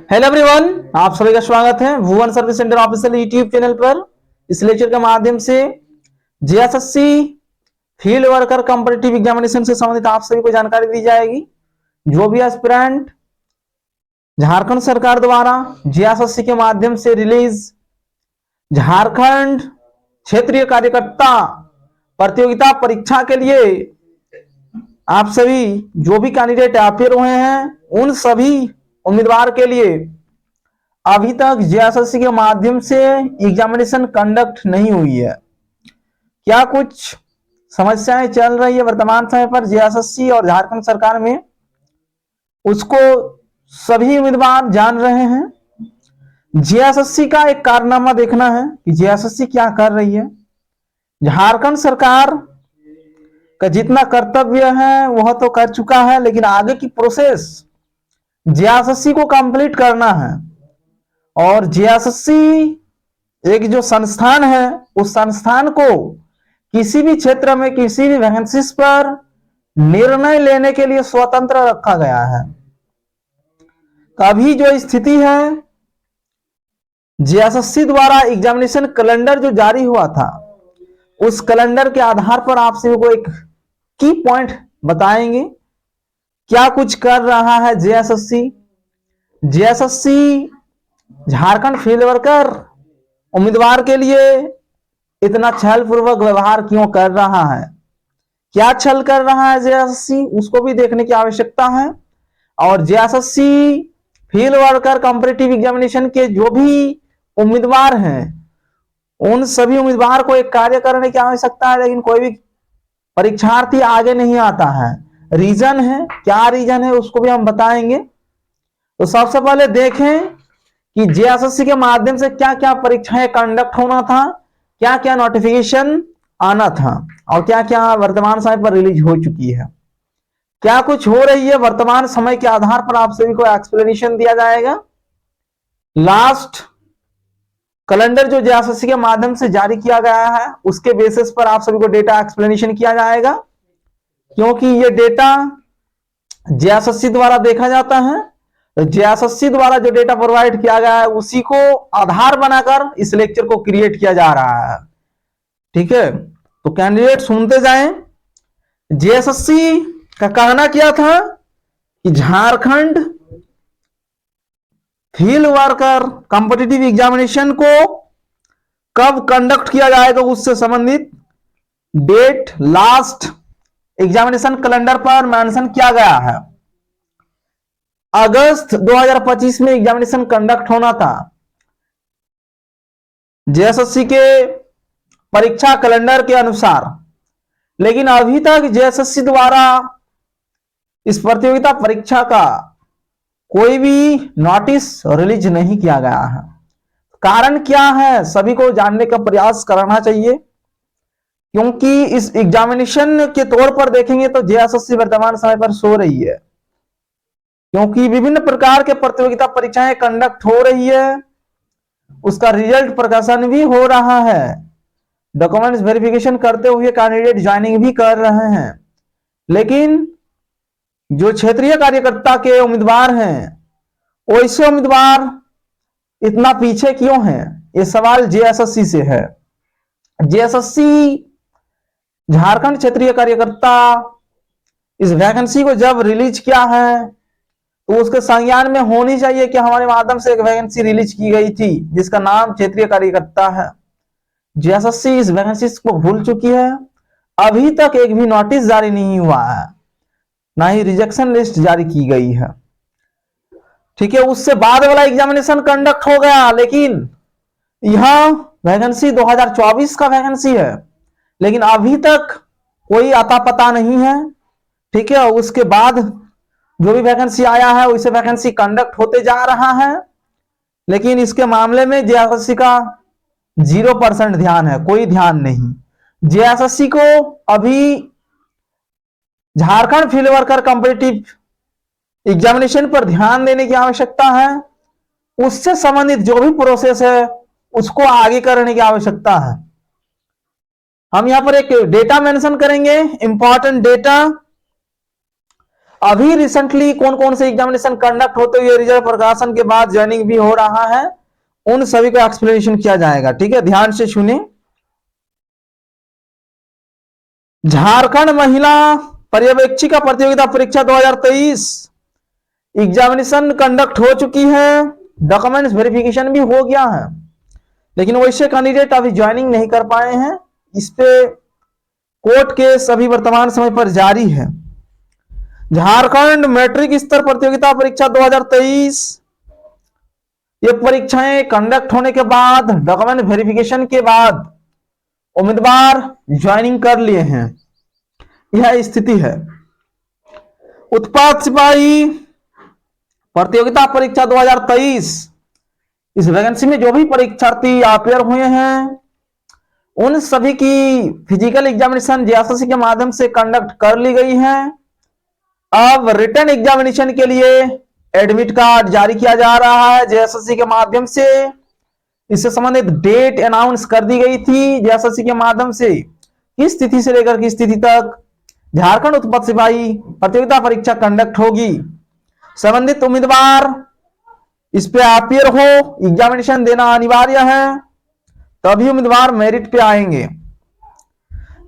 Hello everyone, आप सभी का स्वागत है Bhuvan service centre official YouTube channel पर। इस लेक्चर के माध्यम से JSSC field worker competitive examination से संबंधित आप सभी को जानकारी दी जाएगी। जो भी एस्पिरेंट झारखंड सरकार द्वारा जेएसएससी के माध्यम से रिलीज झारखंड क्षेत्रीय कार्यकर्ता प्रतियोगिता परीक्षा के लिए आप सभी जो भी कैंडिडेट अपियर हुए हैं उन सभी उम्मीदवार के लिए अभी तक जेएसएससी के माध्यम से एग्जामिनेशन कंडक्ट नहीं हुई है। क्या कुछ समस्याएं चल रही है वर्तमान समय पर जेएसएससी और झारखंड सरकार में, उसको सभी उम्मीदवार जान रहे हैं। जेएसएससी का एक कारनामा देखना है कि जेएसएससी क्या कर रही है। झारखंड सरकार का जितना कर्तव्य है वह तो कर चुका है, लेकिन आगे की प्रोसेस जेएसएससी को कंप्लीट करना है। और जेएसएससी एक जो संस्थान है, उस संस्थान को किसी भी क्षेत्र में किसी भी वैकेंसीज पर निर्णय लेने के लिए स्वतंत्र रखा गया है। अभी जो स्थिति है, जेएसएससी द्वारा एग्जामिनेशन कैलेंडर जो जारी हुआ था, उस कैलेंडर के आधार पर आप सभी को एक की पॉइंट बताएंगे क्या कुछ कर रहा है JSSC. JSSC Jharkhand field worker उम्मीदवार के लिए इतना छल पूर्वक व्यवहार क्यों कर रहा है, क्या छल कर रहा है जेएसएससी, उसको भी देखने की आवश्यकता है। और JSSC field worker competitive examination के जो भी उम्मीदवार हैं उन सभी उम्मीदवार को एक कार्य करने की आवश्यकता है, लेकिन कोई भी परीक्षार्थी आगे नहीं आता है। रीजन है, क्या रीजन है उसको भी हम बताएंगे। तो सबसे पहले देखें कि जेएसएससी के माध्यम से क्या क्या परीक्षाएं कंडक्ट होना था, क्या क्या नोटिफिकेशन आना था और क्या क्या वर्तमान समय पर रिलीज हो चुकी है, क्या कुछ हो रही है वर्तमान समय के आधार पर आप सभी को एक्सप्लेनेशन दिया जाएगा। लास्ट कैलेंडर जो जेएसएससी के माध्यम से जारी किया गया है उसके बेसिस पर आप सभी को डेटा एक्सप्लेनेशन किया जाएगा, क्योंकि ये डेटा जेएसएससी द्वारा देखा जाता है। जेएसएससी द्वारा जो डेटा प्रोवाइड किया गया है उसी को आधार बनाकर इस लेक्चर को क्रिएट किया जा रहा है। ठीक है, तो कैंडिडेट सुनते जाएं। जेएसएससी का कहना क्या था कि Jharkhand field worker competitive examination को कब कंडक्ट किया जाएगा उससे संबंधित डेट लास्ट एग्जामिनेशन कैलेंडर पर मेंशन किया गया है। अगस्त 2025 में एग्जामिनेशन कंडक्ट होना था जेएसएससी के परीक्षा कैलेंडर के अनुसार, लेकिन अभी तक जेएसएससी द्वारा इस प्रतियोगिता परीक्षा का कोई भी नोटिस रिलीज नहीं किया गया है। कारण क्या है सभी को जानने का प्रयास करना चाहिए, क्योंकि इस एग्जामिनेशन के तौर पर देखेंगे तो जेएसएससी वर्तमान समय पर सो रही है, क्योंकि विभिन्न प्रकार के प्रतियोगिता परीक्षाएं कंडक्ट हो रही है, उसका रिजल्ट प्रकाशन भी हो रहा है, डॉक्यूमेंट्स वेरिफिकेशन करते हुए कैंडिडेट ज्वाइनिंग भी कर रहे हैं, लेकिन जो क्षेत्रीय कार्यकर्ता के उम्मीदवार हैं वैसे उम्मीदवार इतना पीछे क्यों हैं, ये सवाल जेएसएससी से है। जेएसएससी झारखंड क्षेत्रीय कार्यकर्ता इस वैकेंसी को जब रिलीज किया है तो उसके संज्ञान में होनी चाहिए कि हमारे माध्यम से एक वैकेंसी रिलीज की गई थी जिसका नाम क्षेत्रीय कार्यकर्ता है। जेएसएससी इस वैकेंसी को भूल चुकी है, अभी तक एक भी नोटिस जारी नहीं हुआ है, ना ही रिजेक्शन लिस्ट जारी की गई है। ठीक है, उससे बाद वाला एग्जामिनेशन कंडक्ट हो गया, लेकिन यह वैकेंसी 2024 का वैकेंसी है, लेकिन अभी तक कोई अता पता नहीं है। ठीक है, उसके बाद जो भी वैकेंसी आया है वैसे वैकेंसी कंडक्ट होते जा रहा है, लेकिन इसके मामले में जेएसएससी का 0% ध्यान है, कोई ध्यान नहीं। जेएसएससी को अभी Jharkhand field worker competitive examination पर ध्यान देने की आवश्यकता है, उससे संबंधित जो भी प्रोसेस है उसको आगे करने की आवश्यकता है। हम यहां पर एक डेटा मेंशन करेंगे, इंपॉर्टेंट डेटा। अभी रिसेंटली कौन कौन से एग्जामिनेशन कंडक्ट होते हुए रिजल्ट प्रकाशन के बाद ज्वाइनिंग भी हो रहा है, उन सभी का एक्सप्लेनेशन किया जाएगा। ठीक है, ध्यान से सुने। झारखंड महिला पर्यवेक्षिका प्रतियोगिता परीक्षा 2023 एग्जामिनेशन कंडक्ट हो चुकी है, डॉक्यूमेंट्स वेरिफिकेशन भी हो गया है, लेकिन वैसे कैंडिडेट अभी ज्वाइनिंग नहीं कर पाए हैं। इस पे कोर्ट केस अभी वर्तमान समय पर जारी है। झारखंड मैट्रिक स्तर प्रतियोगिता परीक्षा 2023 ये परीक्षाएं कंडक्ट होने के बाद डॉक्यूमेंट वेरिफिकेशन के बाद उम्मीदवार ज्वाइनिंग कर लिए हैं, यह स्थिति है। उत्पाद सिपाही प्रतियोगिता परीक्षा 2023 इस वैकेंसी में जो भी परीक्षार्थी अपेयर हुए हैं उन सभी की फिजिकल एग्जामिनेशन जेएसएससी के माध्यम से कंडक्ट कर ली गई है। अब रिटन एग्जामिनेशन के लिए एडमिट कार्ड जारी किया जा रहा है जेएसएससी के माध्यम से। इससे संबंधित डेट अनाउंस कर दी गई थी जेएसएससी के माध्यम से, किस तिथि से लेकर किस तिथि तक झारखंड उत्पाद सिपाही प्रतियोगिता परीक्षा कंडक्ट होगी। संबंधित उम्मीदवार इस पे अपियर हो, एग्जामिनेशन देना अनिवार्य है, तभी उम्मीदवार मेरिट पे आएंगे।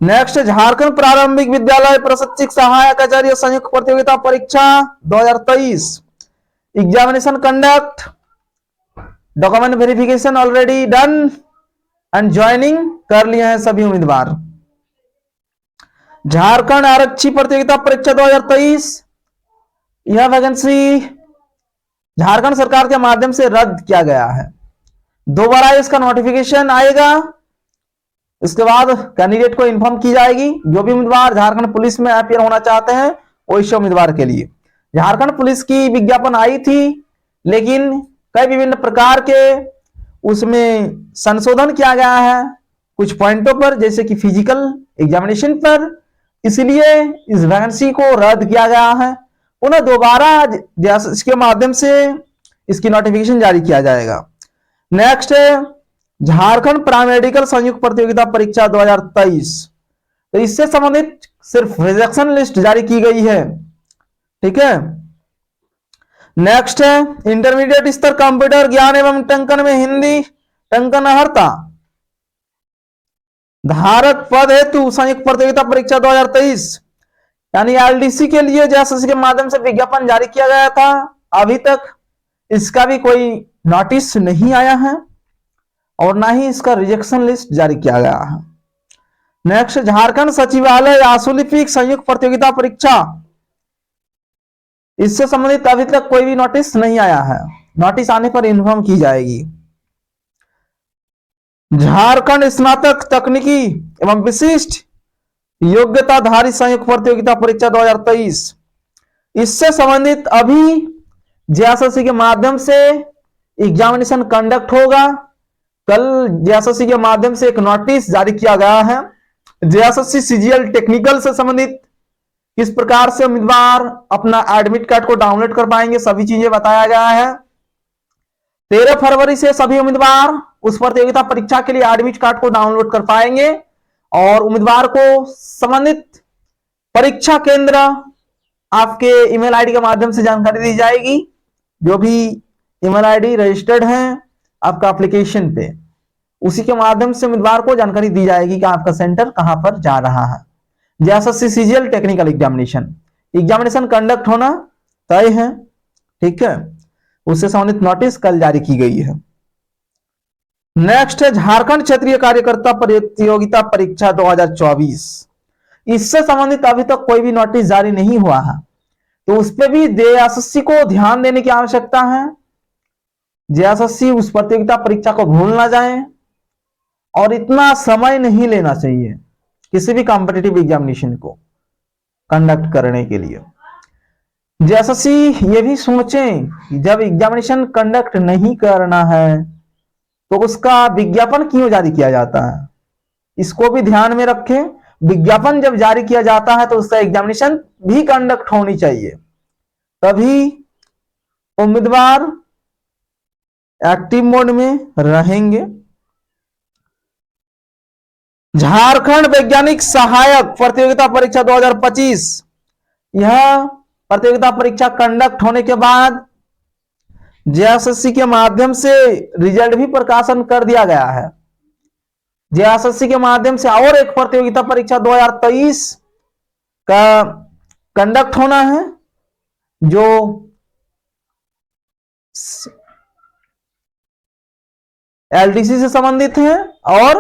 नेक्स्ट, झारखंड प्रारंभिक विद्यालय प्रशिक्षक सहायक आचार्य संयुक्त प्रतियोगिता परीक्षा 2023 examination conduct, document verification already done and joining कर लिए हैं सभी उम्मीदवार। झारखंड आरक्षी प्रतियोगिता परीक्षा 2023 यह वैकेंसी झारखंड सरकार के माध्यम से रद्द किया गया है। दोबारा इसका नोटिफिकेशन आएगा, इसके बाद कैंडिडेट को इन्फॉर्म की जाएगी। जो भी उम्मीदवार झारखंड पुलिस में अपियर होना चाहते हैं वैसे उम्मीदवार के लिए झारखंड पुलिस की विज्ञापन आई थी, लेकिन कई विभिन्न प्रकार के उसमें संशोधन किया गया है कुछ पॉइंटों पर, जैसे कि फिजिकल एग्जामिनेशन पर, इसलिए इस वैकेंसी को रद्द किया गया है। पुनः दोबारा इसके माध्यम से इसकी नोटिफिकेशन जारी किया जाएगा। नेक्स्ट है झारखंड पैरामेडिकल संयुक्त प्रतियोगिता परीक्षा 2023, तो इससे संबंधित सिर्फ रिजेक्शन लिस्ट जारी की गई है। ठीक है, नेक्स्ट है इंटरमीडिएट स्तर कंप्यूटर ज्ञान एवं टंकन में हिंदी टंकनहर्ता धारक पद हेतु संयुक्त प्रतियोगिता परीक्षा 2023 यानी एलडीसी के लिए जेएसएससी के माध्यम से विज्ञापन जारी किया गया था। अभी तक इसका भी कोई नोटिस नहीं आया है और ना ही इसका रिजेक्शन लिस्ट जारी किया गया है। नेक्स्ट, झारखंड सचिवालय आशुलिपिक संयुक्त प्रतियोगिता परीक्षा, इससे संबंधित अभी तक कोई भी नोटिस नहीं आया है, नोटिस आने पर इन्फॉर्म की जाएगी। झारखंड स्नातक तकनीकी एवं विशिष्ट योग्यताधारी संयुक्त प्रतियोगिता परीक्षा 2023, इससे संबंधित अभी जेएसएससी के माध्यम से एग्जामिनेशन कंडक्ट होगा। कल जेएसएससी के माध्यम से एक नोटिस जारी किया गया है। जेएसएससी सीजीएल टेक्निकल से संबंधित किस प्रकार से उम्मीदवार अपना एडमिट कार्ड को डाउनलोड कर पाएंगे, सभी चीजें बताया गया है। 13 फरवरी से सभी उम्मीदवार उस प्रतियोगिता परीक्षा के लिए एडमिट कार्ड को डाउनलोड कर पाएंगे और उम्मीदवार को संबंधित परीक्षा केंद्र आपके ईमेल आईडी के माध्यम से जानकारी दी जाएगी। जो भी ईमेल आईडी रजिस्टर्ड है आपका एप्लीकेशन पे, उसी के माध्यम से उम्मीदवार को जानकारी दी जाएगी कि आपका सेंटर कहां पर जा रहा है। JSSC CGL technical examination conduct होना तय है। ठीक है, उससे संबंधित नोटिस कल जारी की गई है। नेक्स्ट है झारखंड क्षेत्रीय कार्यकर्ता प्रतियोगिता परीक्षा 2024, इससे संबंधित अभी तक कोई भी नोटिस जारी नहीं हुआ है, तो उस पर भी जेएसएससी को ध्यान देने की आवश्यकता है। जेएसएससी उस प्रतियोगिता परीक्षा को भूल ना जाए और इतना समय नहीं लेना चाहिए किसी भी कॉम्पिटिटिव एग्जामिनेशन को कंडक्ट करने के लिए। जेएसएससी ये भी सोचें कि जब एग्जामिनेशन कंडक्ट नहीं करना है तो उसका विज्ञापन क्यों जारी किया जाता है, इसको भी ध्यान में रखें। विज्ञापन जब जारी किया जाता है तो उसका एग्जामिनेशन भी कंडक्ट होनी चाहिए, तभी उम्मीदवार एक्टिव मोड में रहेंगे। झारखंड वैज्ञानिक सहायक प्रतियोगिता परीक्षा 2025, यह प्रतियोगिता परीक्षा कंडक्ट होने के बाद जेएसएससी के माध्यम से रिजल्ट भी प्रकाशन कर दिया गया है। जेएसएससी के माध्यम से और एक प्रतियोगिता परीक्षा 2023 का कंडक्ट होना है, जो एलडीसी से संबंधित है और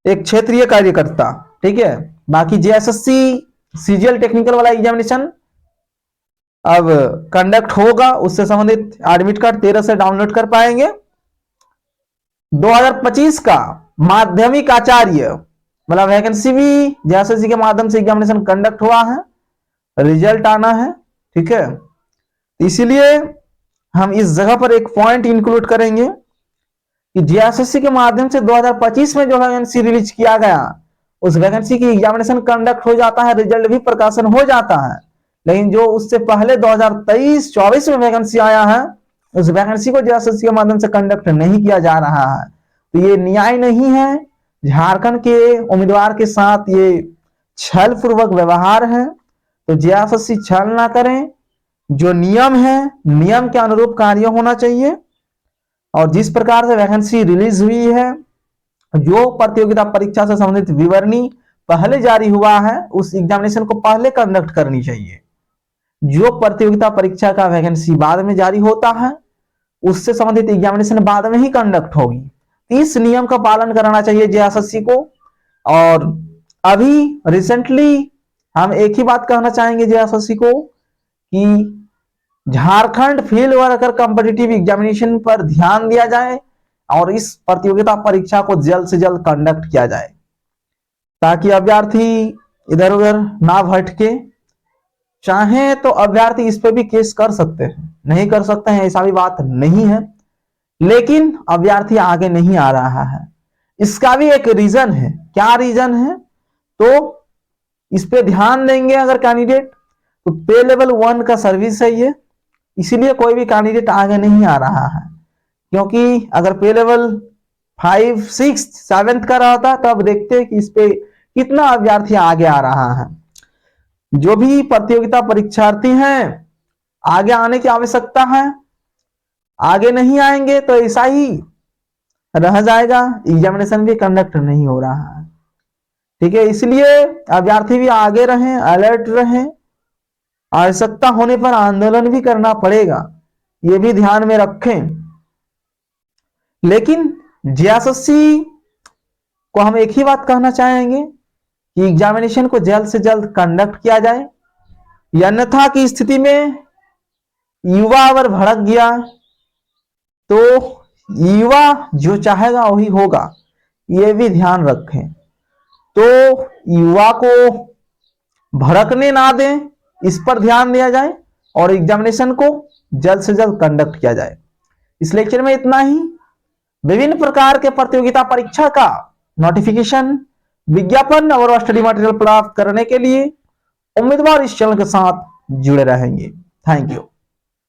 एक क्षेत्रीय कार्यकर्ता, ठीक है। बाकी जेएसएससी सीजीएल टेक्निकल वाला एग्जामिनेशन अब कंडक्ट होगा, उससे संबंधित एडमिट कार्ड 13 से डाउनलोड कर पाएंगे। 2025 का माध्यमिक आचार्य वाला वैकेंसी भी जेएसएससी के माध्यम से एग्जामिनेशन कंडक्ट हुआ है, रिजल्ट आना है, ठीक है। इसीलिए हम इस जगह पर एक पॉइंट इंक्लूड करेंगे कि जेएसएससी के माध्यम से 2025 में जो वैकेंसी रिलीज किया गया, उस वैकेंसी की एग्जामिनेशन कंडक्ट हो जाता है, रिजल्ट भी प्रकाशन हो जाता है। लेकिन जो उससे पहले 2023-24 में वैकेंसी आया है, उस वैकेंसी को जेएसएससी के माध्यम से कंडक्ट नहीं किया जा रहा है। तो ये न्याय नहीं है, झारखंड के उम्मीदवार के साथ ये छल पूर्वक व्यवहार है। तो जेएसएससी छल ना करें, जो नियम है नियम के अनुरूप कार्य होना चाहिए। और जिस प्रकार से वैकेंसी रिलीज हुई है, जो प्रतियोगिता परीक्षा से संबंधित विवरणी पहले जारी हुआ है, उस एग्जामिनेशन को पहले कंडक्ट करनी चाहिए। जो प्रतियोगिता परीक्षा का वैकेंसी बाद में जारी होता है, उससे संबंधित एग्जामिनेशन बाद में ही कंडक्ट होगी। इस नियम का पालन करना चाहिए जेएसएससी को। और अभी रिसेंटली हम एक ही बात कहना चाहेंगे जेएसएससी को कि Jharkhand field worker competitive examination पर ध्यान दिया जाए और इस प्रतियोगिता परीक्षा को जल्द से जल्द कंडक्ट किया जाए, ताकि अभ्यर्थी इधर उधर ना भटके। चाहे तो अभ्यर्थी इस पे भी केस कर सकते हैं, नहीं कर सकते हैं ऐसा भी बात नहीं है, लेकिन अभ्यर्थी आगे नहीं आ रहा है। इसका भी एक रीजन है। क्या रीजन है? तो इस पे ध्यान देंगे अगर कैंडिडेट, तो पे लेवल 1 का सर्विस है ये, इसीलिए कोई भी कैंडिडेट आगे नहीं आ रहा है। क्योंकि अगर पे लेवल 5, 6, 7 का रहता तो अब देखते कि इस पे कितना अभ्यर्थी आगे आ रहा है। जो भी प्रतियोगिता परीक्षार्थी हैं, आगे आने की आवश्यकता है। आगे नहीं आएंगे तो ऐसा ही रह जाएगा, एग्जामिनेशन भी कंडक्ट नहीं हो रहा है, ठीक है। इसलिए अभ्यर्थी भी आगे रहें, अलर्ट रहें। आवश्यकता होने पर आंदोलन भी करना पड़ेगा, ये भी ध्यान में रखें। लेकिन जेएसएससी को हम एक ही बात कहना चाहेंगे कि एग्जामिनेशन को जल्द से जल्द कंडक्ट किया जाए, अन्यथा की स्थिति में युवा अगर भड़क गया तो युवा जो चाहेगा वही होगा, ये भी ध्यान रखें। तो युवा को भड़कने ना दें, इस पर ध्यान दिया जाए और एग्जामिनेशन को जल्द से जल्द कंडक्ट किया जाए। इस लेक्चर में इतना ही। विभिन्न प्रकार के प्रतियोगिता परीक्षा का नोटिफिकेशन, विज्ञापन और स्टडी मटेरियल प्राप्त करने के लिए उम्मीदवार इस चैनल के साथ जुड़े रहेंगे। Thank you.